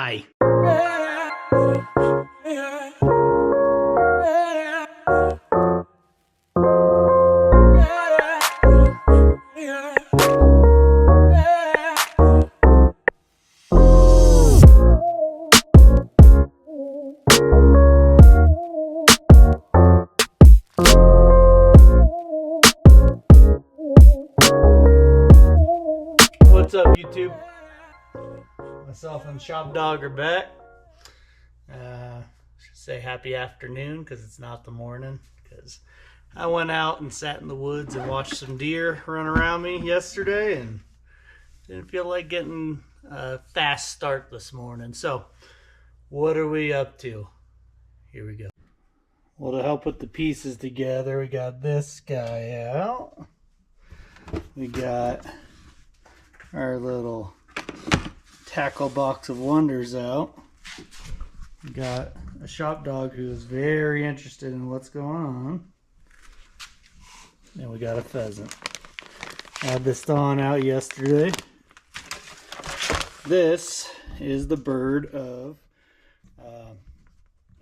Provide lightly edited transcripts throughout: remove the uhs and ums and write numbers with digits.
Bye. What's up, YouTube? Myself and Shop Dog are back. Should say happy afternoon because it's not the morning. Because I went out and sat in the woods and watched some deer run around me yesterday and didn't feel like getting a fast start this morning. So, what are we up to? Here we go. Well, to help put the pieces together, we got this guy out. We got our little tackle box of wonders out. We got a shop dog who is very interested in what's going on. And we got a pheasant. I had this thawing out yesterday. This is the bird of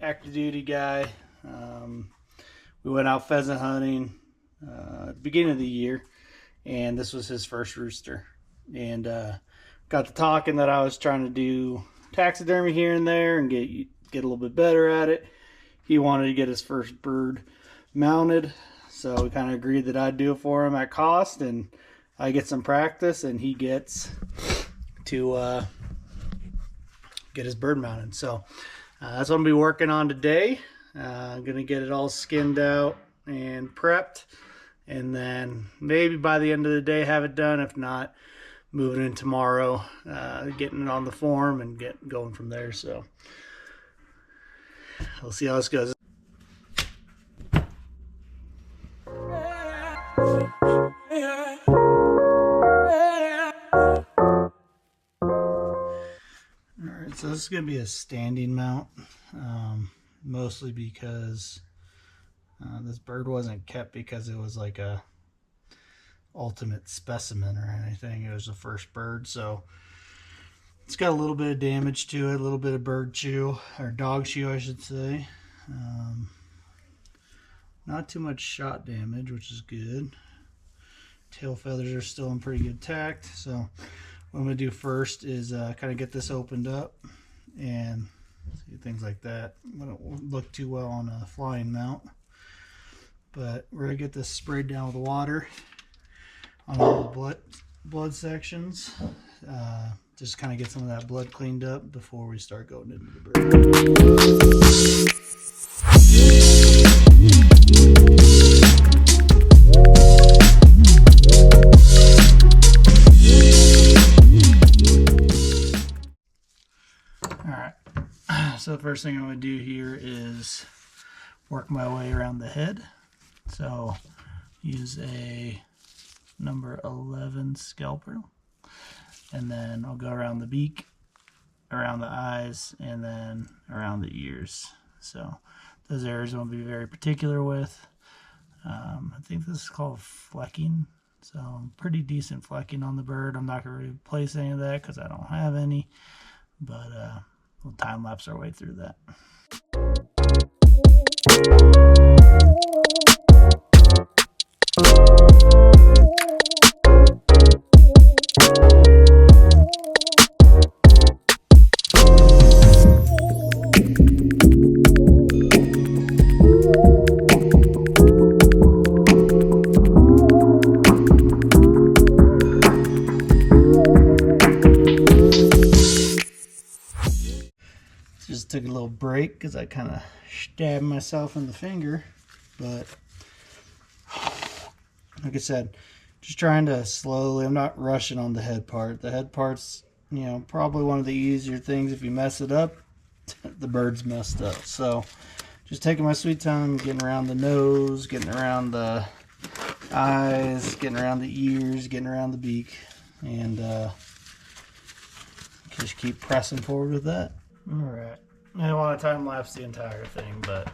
active duty guy. We went out pheasant hunting at the beginning of the year, and this was his first rooster. And got to talking that I was trying to do taxidermy here and there and get a little bit better at it. He wanted to get his first bird mounted, so we kind of agreed that I'd do it for him at cost, and I get some practice, and he gets to get his bird mounted. So that's what I'm gonna be working on today. I'm gonna get it all skinned out and prepped, and then maybe by the end of the day have it done. If not, moving in tomorrow, getting it on the form and going from there. So we'll see how this goes. Alright, so this is going to be a standing mount, mostly because this bird wasn't kept because it was like a ultimate specimen or anything. It was the first bird, so it's got a little bit of damage to it, a little bit of bird chew, or dog chew I should say. Not too much shot damage, which is good. Tail feathers are still in pretty good tact. So what I'm going to do first is kind of get this opened up and see things like that. It won't look too well on a flying mount, but we're going to get this sprayed down with water on all the blood sections. Just kind of get some of that blood cleaned up before we start going into the bird. Alright, so the first thing I'm going to do here is work my way around the head. So use a number 11 scalpel, and then I'll go around the beak, around the eyes, and then around the ears. So those areas I'll be very particular with. I think this is called flecking, so pretty decent flecking on the bird. I'm not going to replace any of that because I don't have any, but we'll time lapse our way through that. Just took a little break because I kind of stabbed myself in the finger, but like I said, just trying to slowly, I'm not rushing on the head part. The head part's, you know, probably one of the easier things. If you mess it up, the bird's messed up. So just taking my sweet time, getting around the nose, getting around the eyes, getting around the ears, getting around the beak, and just keep pressing forward with that. Alright, I don't want to time lapse the entire thing, but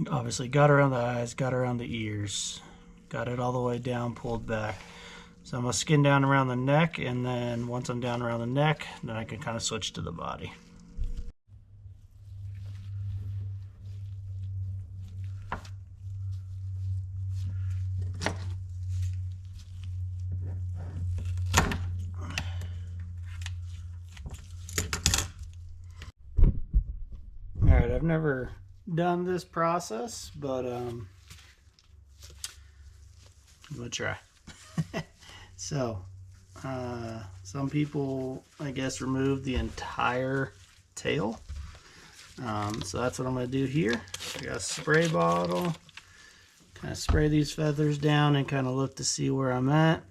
obviously got around the eyes, got around the ears, got it all the way down, pulled back. So I'm going to skin down around the neck, and then once I'm down around the neck, then I can kind of switch to the body. Alright, I've never done this process, but I'm gonna try. So, some people, I guess, remove the entire tail. So that's what I'm gonna do here. I got a spray bottle, kind of spray these feathers down and kind of look to see where I'm at.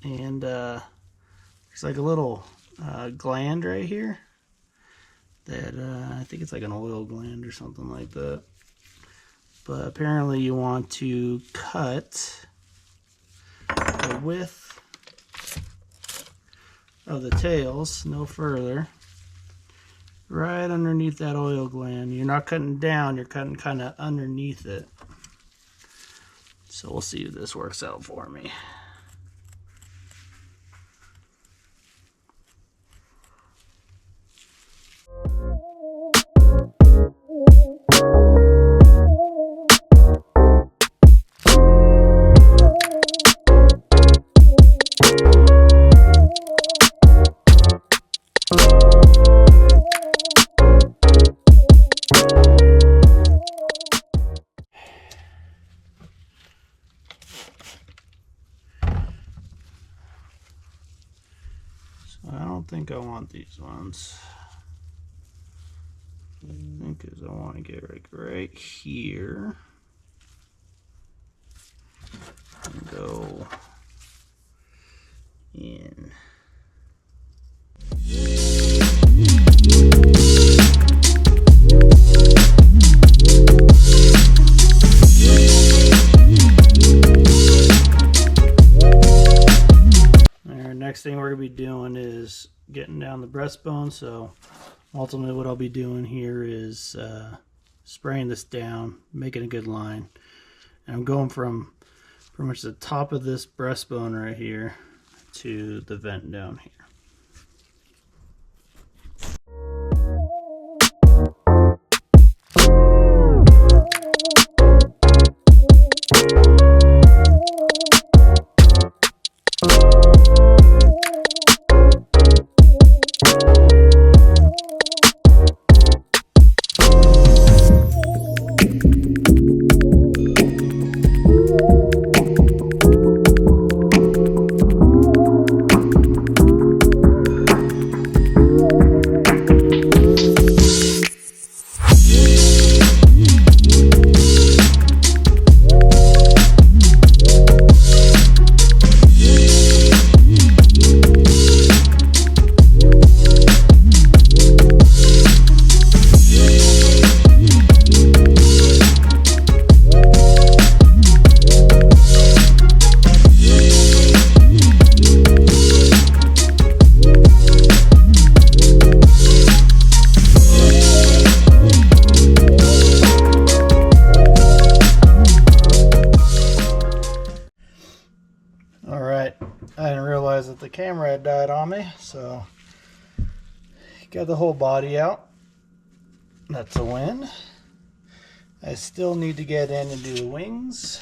And there's like a little gland right here that I think it's like an oil gland or something like that. But apparently you want to cut the width of the tails no further, right underneath that oil gland. You're not cutting down, you're cutting kind of underneath it. So we'll see if this works out for me. I don't think I want these ones. I think is I want to get like right here and go in. Next thing we're going to be doing is getting down the breastbone. So ultimately what I'll be doing here is spraying this down, making a good line. And I'm going from pretty much the top of this breastbone right here to the vent down here. Alright, I didn't realize that the camera had died on me, so got the whole body out. That's a win. I still need to get in and do the wings.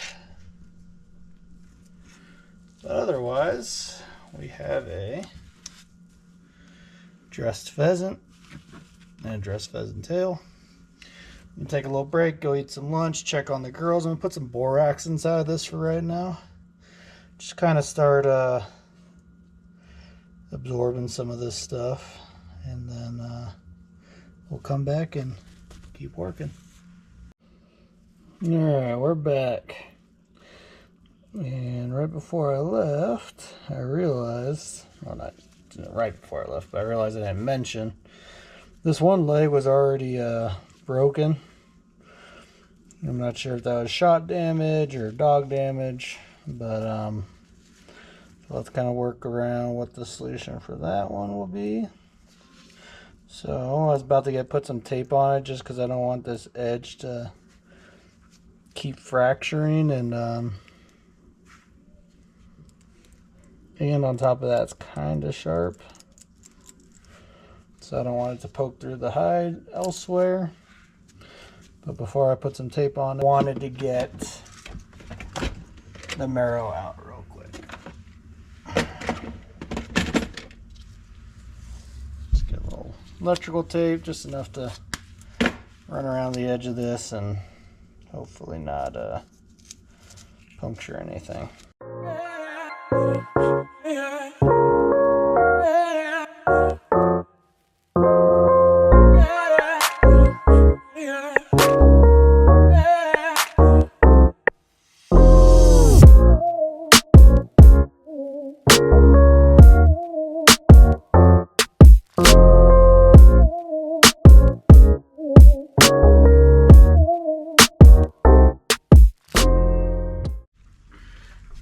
But otherwise, we have a dressed pheasant and a dressed pheasant tail. I'm going to take a little break, go eat some lunch, check on the girls. I'm going to put some borax inside of this for right now. Just kind of start absorbing some of this stuff, and then we'll come back and keep working. Alright, we're back. And right before I left, I realized, well, not right before I left, but I realized I didn't mention, this one leg was already broken. I'm not sure if that was shot damage or dog damage, but so let's kind of work around what the solution for that one will be. So I was about to put some tape on it just because I don't want this edge to keep fracturing, and And on top of that, it's kind of sharp. So I don't want it to poke through the hide elsewhere. But before I put some tape on, I wanted to get the marrow out real quick. Just get a little electrical tape, just enough to run around the edge of this and hopefully not puncture anything.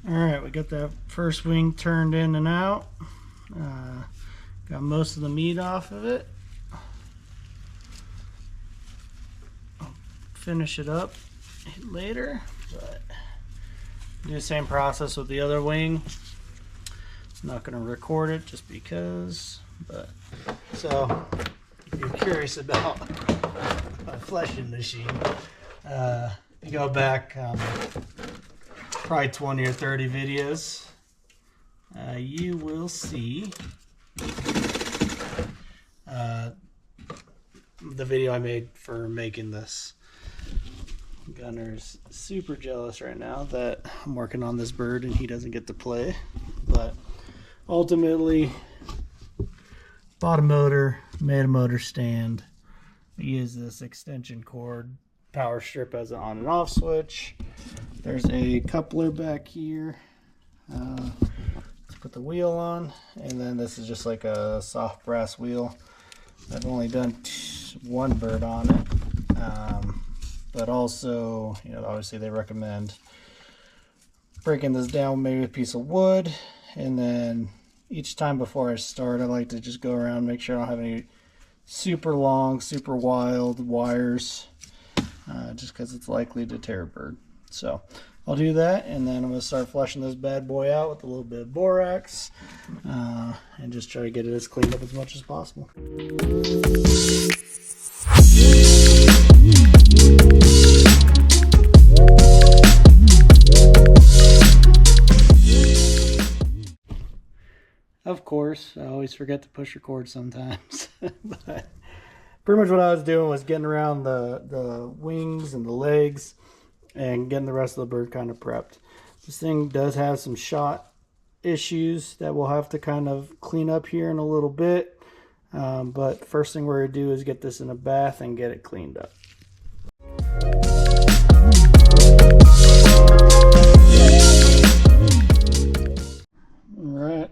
Alright, we got that first wing turned in and out. Got most of the meat off of it. I'll finish it up later, but do the same process with the other wing. I'm not going to record it just because, but so if you're curious about a fleshing machine, you go back probably 20 or 30 videos, you will see the video I made for making this. Gunner's super jealous right now that I'm working on this bird and he doesn't get to play, but ultimately bought a motor, made a motor stand. I use this extension cord power strip as an on and off switch. There's a coupler back here to put the wheel on, and then this is just like a soft brass wheel. I've only done one bird on it, but also, you know, obviously they recommend breaking this down maybe a piece of wood, and then each time before I start I like to just go around, make sure I don't have any super long, super wild wires, just because it's likely to tear a bird. So I'll do that, and then I'm going to start flushing this bad boy out with a little bit of borax, and just try to get it as cleaned up as much as possible. Of course, I always forget to push record sometimes. But pretty much what I was doing was getting around the wings and the legs and getting the rest of the bird kind of prepped. This thing does have some shot issues that we'll have to kind of clean up here in a little bit. But first thing we're going to do is get this in a bath and get it cleaned up. Alright,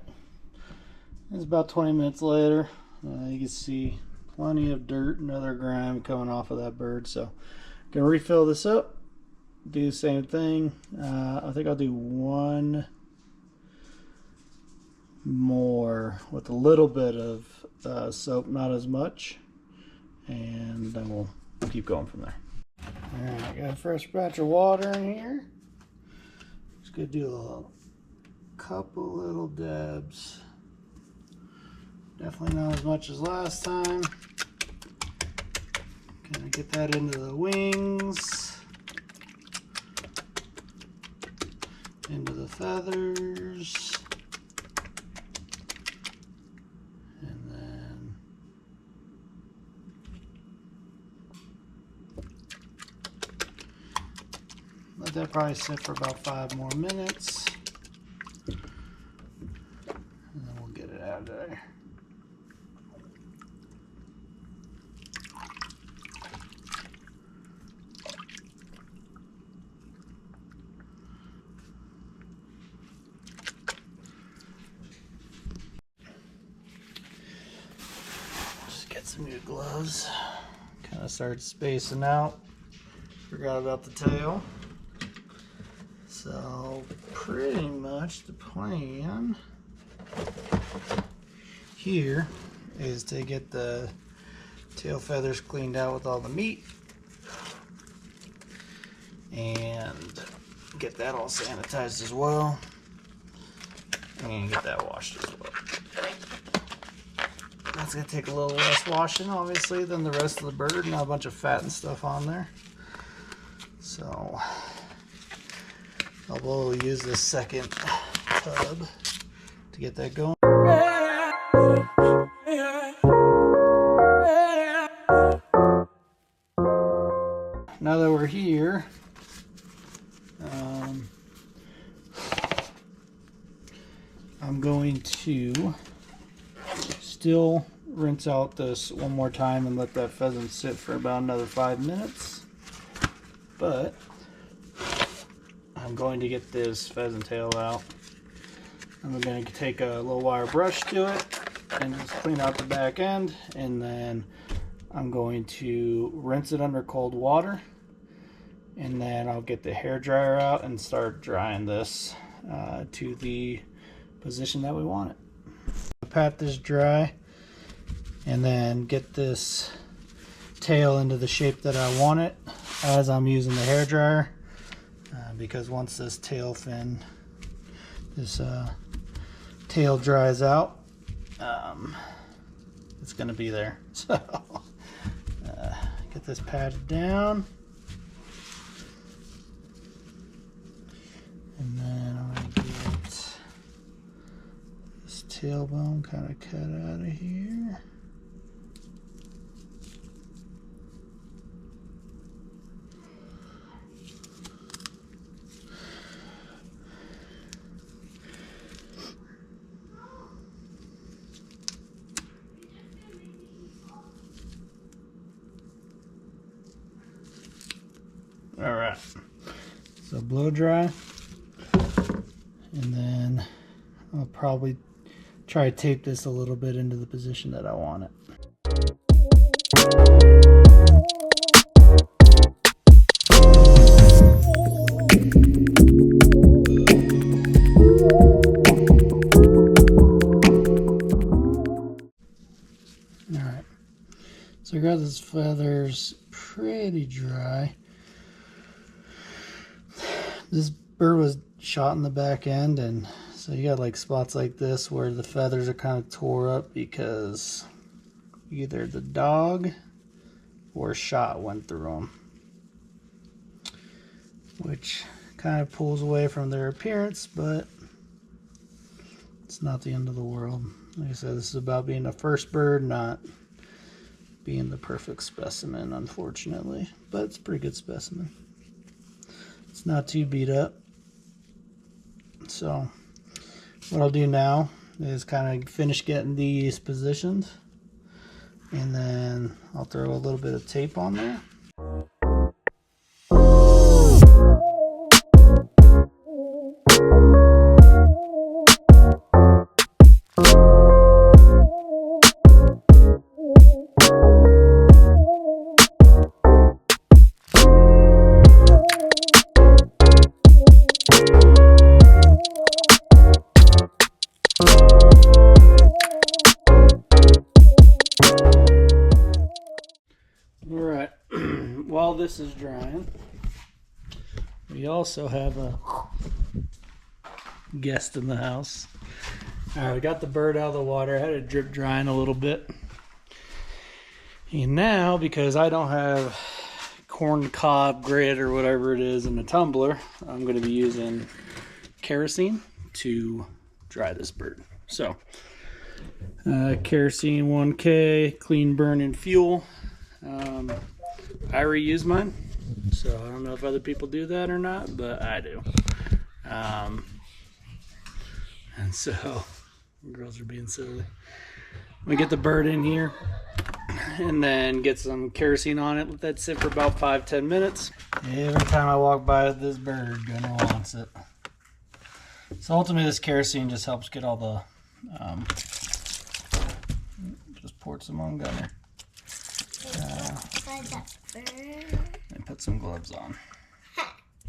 it's about 20 minutes later. You can see plenty of dirt and other grime coming off of that bird. So I'm going to refill this up. Do the same thing. I think I'll do one more with a little bit of soap, not as much, and then we'll keep going from there. Alright, I got a fresh batch of water in here. Just gonna do a couple little dabs. Definitely not as much as last time. Gonna get that into the wings, into the feathers, and then let that probably sit for about 5 more minutes, and then we'll get it out of there. Some new gloves. Kind of started spacing out. Forgot about the tail. So pretty much the plan here is to get the tail feathers cleaned out with all the meat and get that all sanitized as well. and get that washed as well. That's gonna take a little less washing, obviously, than the rest of the bird. Not a bunch of fat and stuff on there. So I will use this second tub to get that going. Now that we're here, I'm going to still rinse out this one more time and let that pheasant sit for about another 5 minutes. But I'm going to get this pheasant tail out. I'm going to take a little wire brush to it and just clean out the back end, and then I'm going to rinse it under cold water, and then I'll get the hair dryer out and start drying this to the position that we want it. Pat this dry and then get this tail into the shape that I want it as I'm using the hair dryer, because once this tail fin, this tail dries out, it's going to be there. So get this patted down, and then I'm going to get this tailbone kind of cut out of here. All right, so blow dry, and then I'll probably try to tape this a little bit into the position that I want it. All right, so I got this feathers pretty dry. This bird was shot in the back end, and so you got like spots like this where the feathers are kind of tore up because either the dog or a shot went through them, which kind of pulls away from their appearance, but it's not the end of the world. Like I said, this is about being a first bird, not being the perfect specimen, unfortunately, but it's a pretty good specimen. It's not too beat up. So what I'll do now is kind of finish getting these positioned, and then I'll throw a little bit of tape on there. Alright, while this is drying, we also have a guest in the house. Alright, we got the bird out of the water. I had it drip drying a little bit. And now, because I don't have corn cob grit or whatever it is in the tumbler, I'm going to be using kerosene to dry this bird. So, kerosene 1K, clean burning fuel. I reuse mine, so I don't know if other people do that or not, but I do. And so, girls are being silly. We get the bird in here, and then get some kerosene on it. Let that sit for about 5-10 minutes. Every time I walk by this bird, Gunner wants it. So ultimately, this kerosene just helps get all the, just pour some on Gunner. And put some gloves on.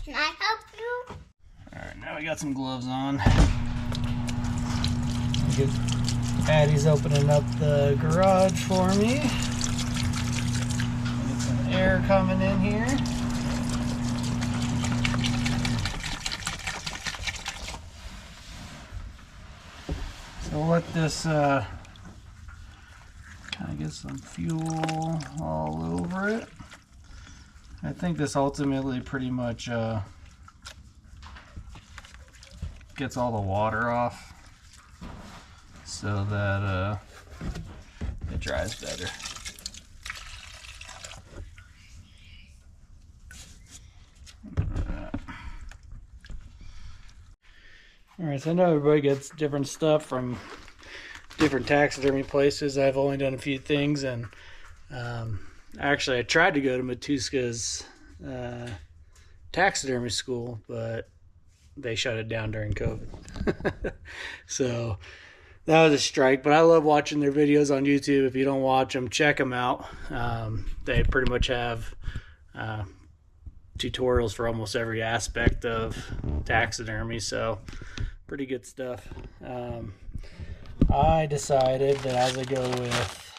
Can I help you? Alright, now we got some gloves on. Patty's opening up the garage for me. Get some air coming in here. So we'll let this kind of get some fuel all over it. I think this ultimately pretty much gets all the water off so that it dries better. Alright, so I know everybody gets different stuff from different taxidermy places. I've only done a few things, and actually I tried to go to Matuska's taxidermy school, but they shut it down during COVID. So that was a strike, but I love watching their videos on YouTube. If you don't watch them, check them out. They pretty much have tutorials for almost every aspect of taxidermy, so pretty good stuff. I decided that I would go with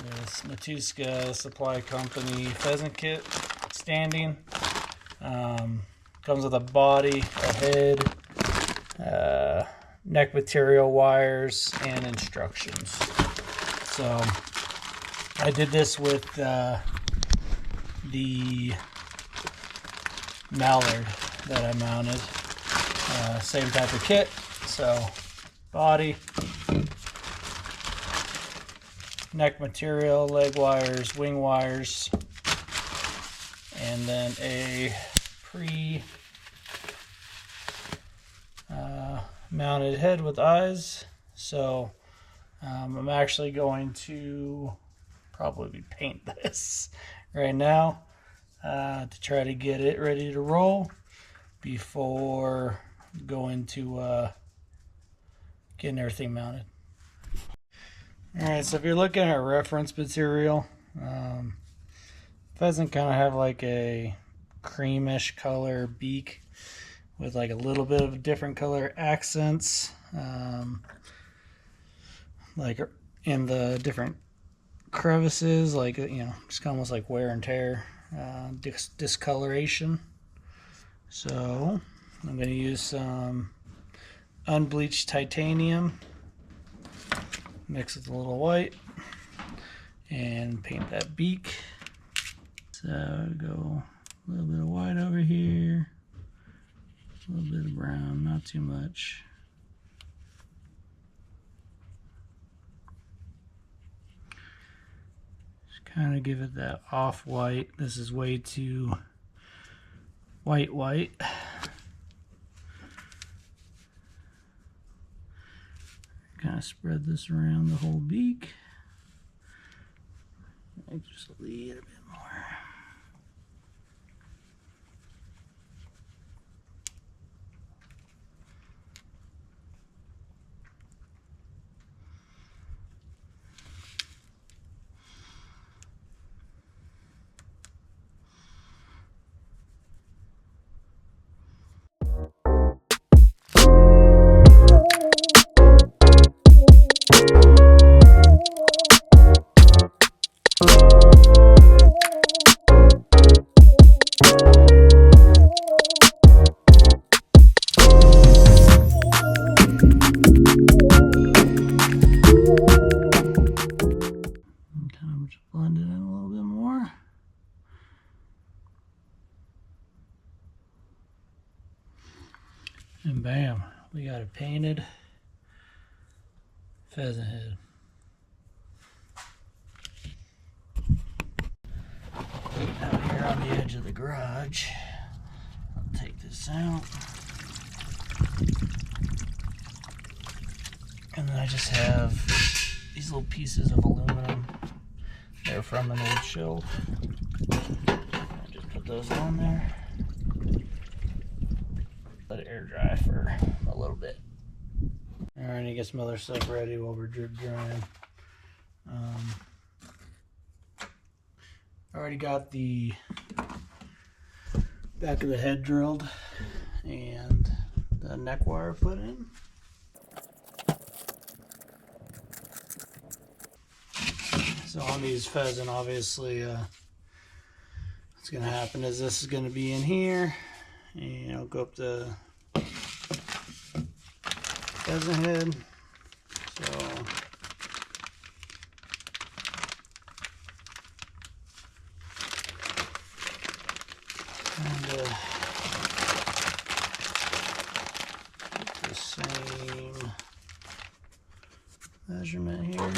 this Matuska Supply Company pheasant kit standing. Comes with a body, a head, neck material, wires, and instructions. So I did this with the mallard that I mounted. Same type of kit. So body, neck material, leg wires, wing wires, and then a mounted head with eyes. So I'm actually going to probably paint this right now to try to get it ready to roll before going to getting everything mounted. Alright, so if you're looking at reference material, pheasant kind of have like a creamish color beak with like a little bit of different color accents, like in the different crevices, like, you know, just almost like wear and tear, discoloration. So I'm going to use some unbleached titanium, mix with a little white, and paint that beak. So go a little bit of white over here, a little bit of brown, not too much. Just kind of give it that off-white. This is way too white. Kind of spread this around the whole beak. Maybe just a little bit more. Blend it in a little bit more. And bam, we got a painted pheasant head. Out here on the edge of the garage, I'll take this out. And then I just have these little pieces of aluminum. They're from an old shelf. I just put those on there. Let it air dry for a little bit. Alright, I get some other stuff ready while we're drip drying. Already got the back of the head drilled and the neck wire put in. So on these pheasant, obviously, what's going to happen is this is going to be in here, and I'll go up the pheasant head. So and the same measurement here.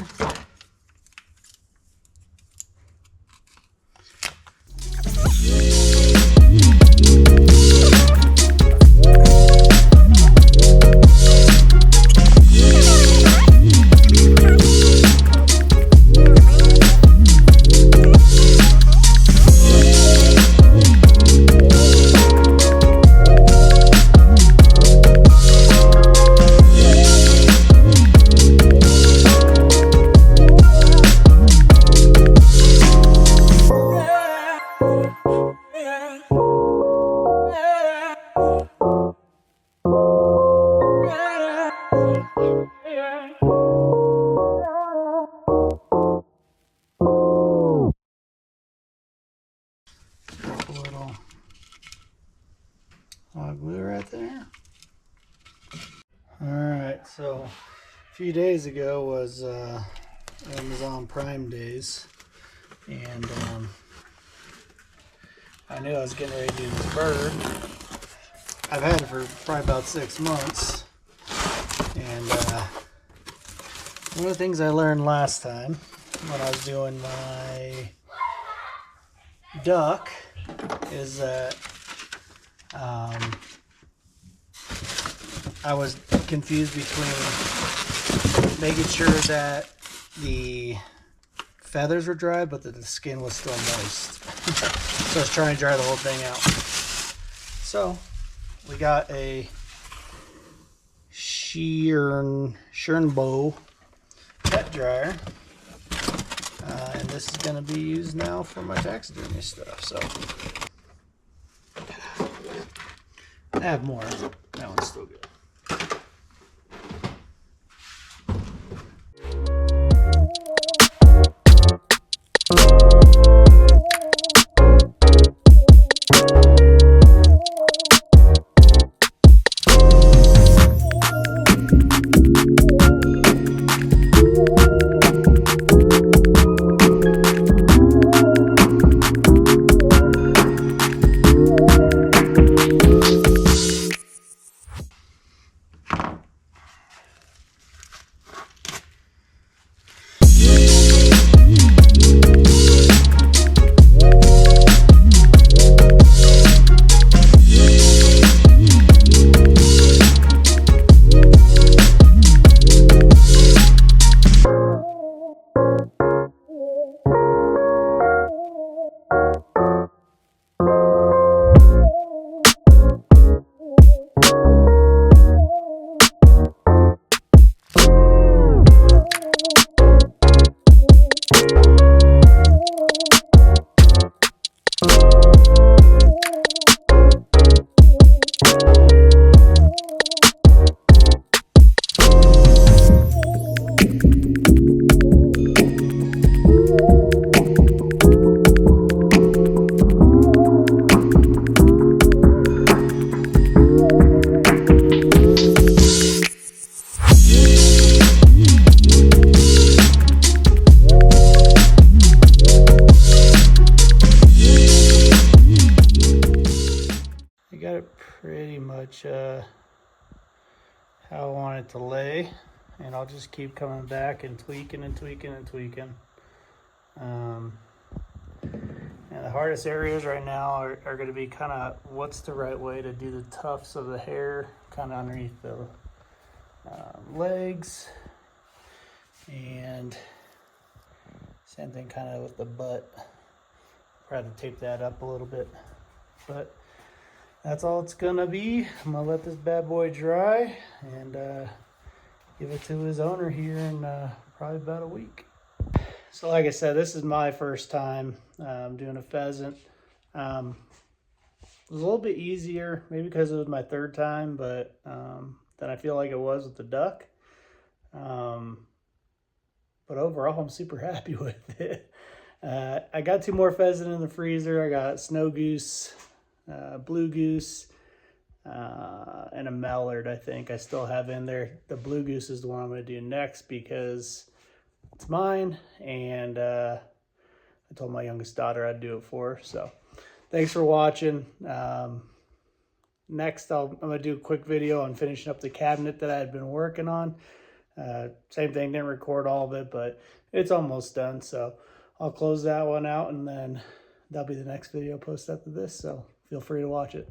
Little hot glue right there. Alright, so a few days ago was Amazon Prime days, and I knew I was getting ready to do this bird. I've had it for probably about 6 months, and one of the things I learned last time when I was doing my duck is that I was confused between making sure that the feathers were dry but that the skin was still moist. So I was trying to dry the whole thing out. So we got a Schernbow pet dryer, and this is going to be used now for my taxidermy stuff. So I have more. That one's still good. Pretty much how I want it to lay, and I'll just keep coming back and tweaking and tweaking and tweaking. And the hardest areas right now are going to be kind of what's the right way to do the tufts of the hair kind of underneath the legs, and same thing kind of with the butt. Probably tape that up a little bit, but that's all it's gonna be. I'm gonna let this bad boy dry and give it to his owner here in probably about a week. So like I said, this is my first time doing a pheasant. It was a little bit easier, maybe because it was my third time, but than I feel like it was with the duck. But overall, I'm super happy with it. I got 2 more pheasant in the freezer. I got snow goose, blue goose, and a mallard, I think I still have in there. The blue goose is the one I'm going to do next because it's mine, and I told my youngest daughter I'd do it for her. So thanks for watching. Next, I'm going to do a quick video on finishing up the cabinet that I had been working on. Same thing, didn't record all of it, but it's almost done. So I'll close that one out, and then that'll be the next video post after this. So feel free to watch it.